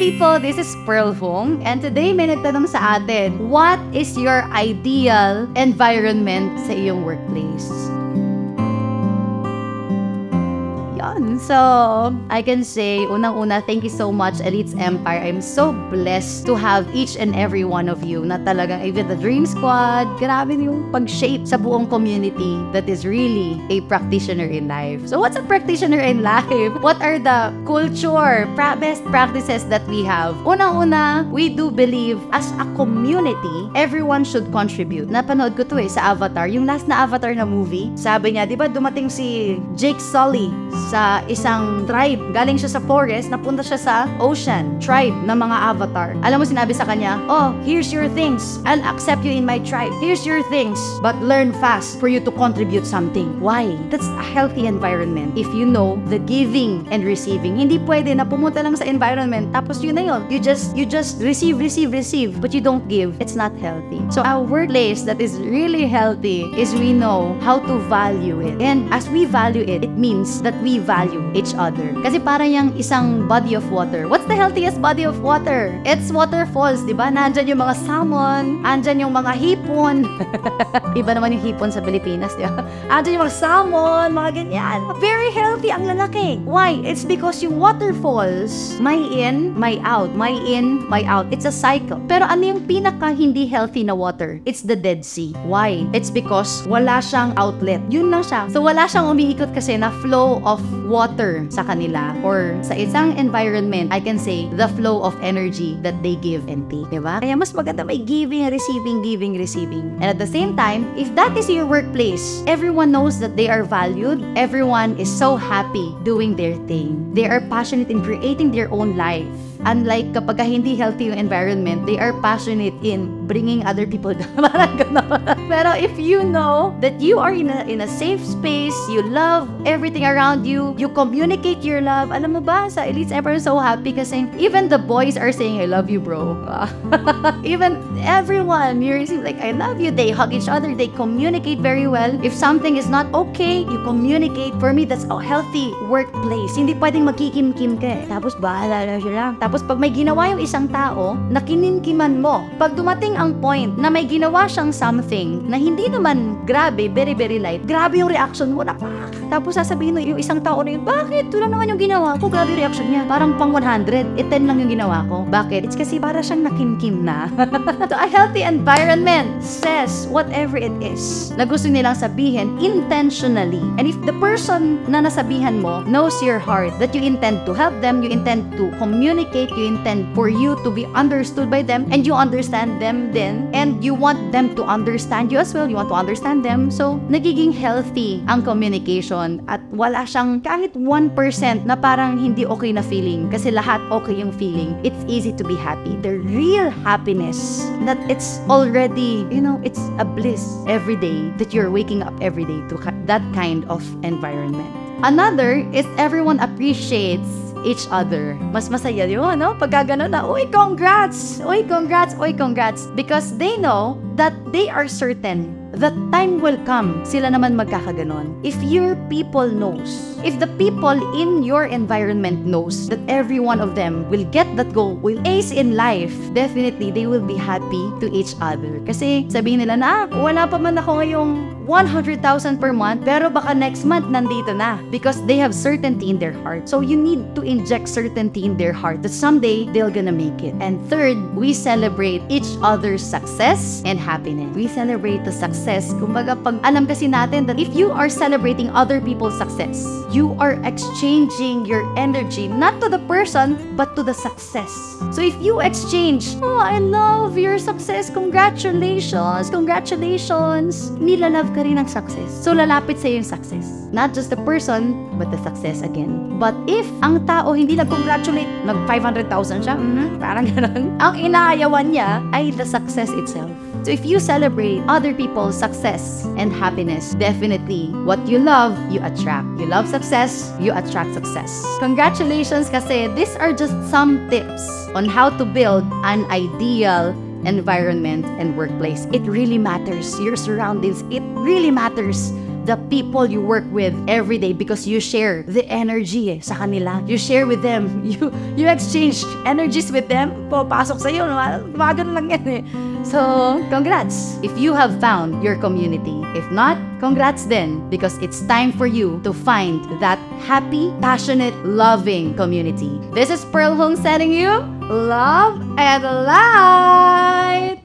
people, this is Pearl Hong, and today may nagtanong sa atin, what is your ideal environment sa iyong workplace? So, I can say, unang-una, thank you so much, Elites Empire. I'm so blessed to have each and every one of you na talagang, even the Dream Squad, grabe yung pag-shape sa buong community that is really a practitioner in life. So, what's a practitioner in life? What are the culture, best practices that we have? Unang-una, we do believe as a community, everyone should contribute. Napanood ko to sa Avatar. Yung last na Avatar na movie, sabi niya, di ba dumating si Jake Sully sa isang tribe. Galing siya sa forest, napunta siya sa ocean, tribe ng mga avatar. Alam mo, sinabi sa kanya, oh, here's your things. I'll accept you in my tribe. Here's your things. But learn fast for you to contribute something. Why? That's a healthy environment. If you know the giving and receiving, hindi pwede na pumunta lang sa environment, tapos yun na yun. You just receive, but you don't give. It's not healthy. So our workplace that is really healthy is we know how to value it. And as we value it, it means that we value each other. Kasi parang yung isang body of water. What's the healthiest body of water? It's waterfalls, di ba? Nandyan yung mga salmon, andyan yung mga hipon. Iba naman yung hipon sa Pilipinas, di ba? Andyan yung mga salmon, mga ganyan. Very healthy ang lalaki. Why? It's because yung waterfalls, may in, may out. May in, may out. It's a cycle. Pero ano yung pinaka hindi healthy na water? It's the Dead Sea. Why? It's because wala siyang outlet. Yun lang siya. So wala siyang umiikot kasi na flow of water sa kanila, or sa isang environment, I can say, the flow of energy that they give and take. Diba? Kaya mas maganda may giving, receiving. And at the same time, if that is your workplace, everyone knows that they are valued. Everyone is so happy doing their thing. They are passionate in creating their own life. Unlike kapag hindi healthy yung environment, they are passionate in bringing other people down. Parang gano'n. Pero if you know that you are in a safe space, you love everything around you, you communicate your love. Alam mo ba, sa Elites Empire, so happy kasi even the boys are saying, I love you, bro. Even everyone, you receive like, I love you. They hug each other. They communicate very well. If something is not okay, you communicate. For me, that's a healthy workplace. Hindi pwedeng magkikim-kim ka eh. Tapos bahala na siya lang. Tapos pag may ginawa yung isang tao, nakininkiman mo. Pag dumating ang point na may ginawa siyang something na hindi naman grabe, very light, grabe yung reaction mo na tapos sasabihin mo yung isang tao na yun, bakit? Wala naman yung ginawa ko, grabe reaction niya. Parang pang 100, 10 lang yung ginawa ko. Bakit? It's kasi para siyang nakimkim na. So a healthy environment says whatever it is na gusto nilang sabihin intentionally. And if the person na nasabihan mo knows your heart, that you intend to help them, you intend to communicate, you intend for you to be understood by them, and you understand them then, and you want them to understand you as well, you want to understand them, so nagiging healthy ang communication at wala siyang kahit 1% na parang hindi okay na feeling kasi lahat okay yung feeling. It's easy to be happy. The real happiness that it's already, it's a bliss every day that you're waking up every day to that kind of environment. Another is everyone appreciates each other. Mas masaya yun, no? Pagka gano'n na, uy, congrats! Uy, congrats! Uy, congrats! Because they know that they are certain that time will come, sila naman magkakaganon. If your people knows, if the people in your environment knows that every one of them will get that goal, will ace in life, definitely they will be happy to each other. Kasi sabihin nila na, wala pa man ako ngayong 100,000 per month, pero baka next month nandito na. Because they have certainty in their heart. So you need to inject certainty in their heart that someday they're gonna make it. And third, we celebrate each other's success and happiness. We celebrate the success. Kumbaga, pag alam kasi natin that if you are celebrating other people's success, you are exchanging your energy not to the person, but to the success. So if you exchange, oh, I love your success, congratulations, nilalove ka rin ang success. So lalapit sa'yo yung success. Not just the person, but the success again. But if ang tao hindi nag-congratulate, nag-500,000 siya, parang ganun, ang inaayawan niya ay the success itself. So if you celebrate other people's success and happiness, definitely what you love, you attract. You love success, you attract success. Congratulations kasi these are just some tips on how to build an ideal environment and workplace. It really matters. Your surroundings, it really matters the people you work with every day because you share the energy sa kanila. You share with them. You exchange energies with them. Pasok sa'yo. Mga ganun lang yan eh. So, congrats if you have found your community. If not, congrats then because it's time for you to find that happy, passionate, loving community. This is Pearl Hong sending you love and light.